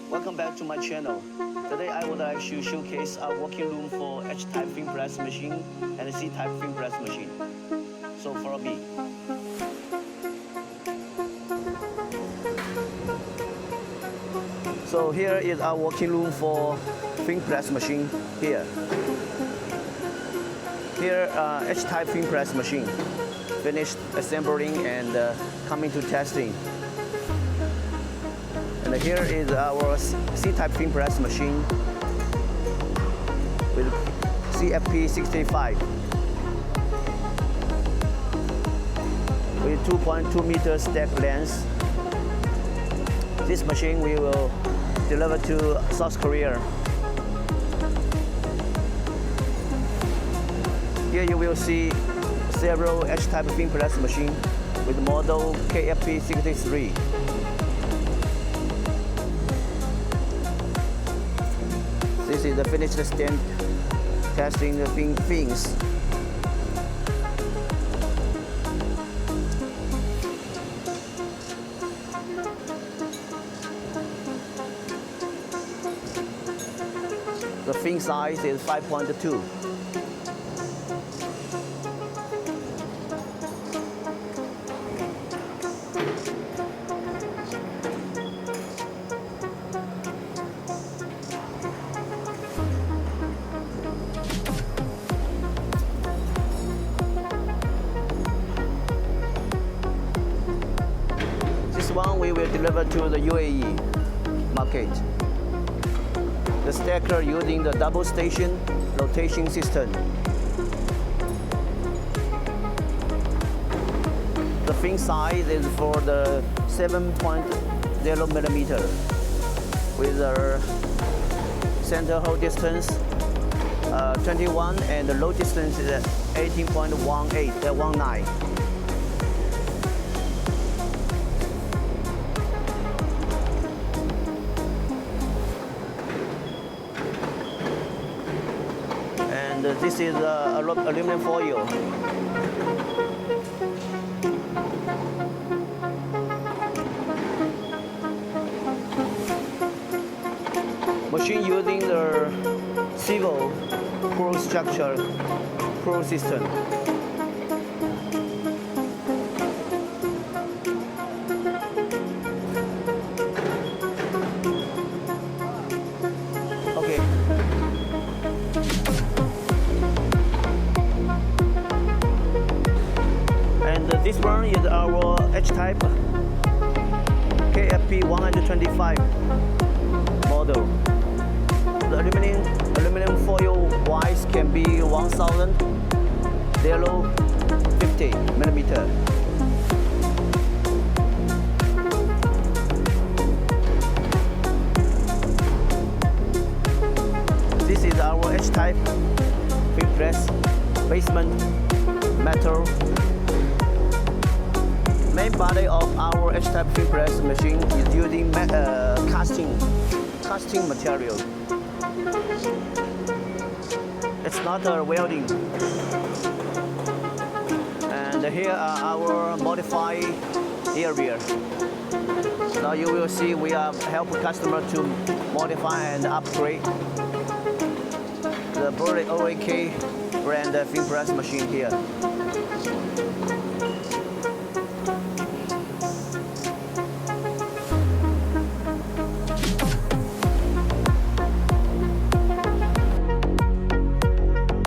Welcome back to my channel. Today I would like to showcase our working room for H-type fin press machine and C-type fin press machine. So follow me. So here is our working room for fin press machine here. Here H-type fin press machine. Finished assembling and coming to testing. And here is our C-type fin press machine with CFP 65 with 2.2 meter step length. This machine we will deliver to South Korea. Here you will see several H-type fin press machine with model KFP 63. This is the finished stand testing the fins. The fin size is 5.2. This one we will deliver to the UAE market. The stacker using the double station rotation system. The fin size is for the 7.0 millimeter with a center hole distance 21 and the low distance is 18.19. This is aluminum foil. Machine using the Servo Coil structure Coil system. Okay. This one is our H-type KFP 125 model. The aluminum foil wise can be 1050 millimeter. This is our H-type fin press basement metal. Main body of our H-type fin press machine is using casting material. It's not a welding. And here are our modified area. Now you will see we are helping customer to modify and upgrade the Brazing OAK brand fin press machine here.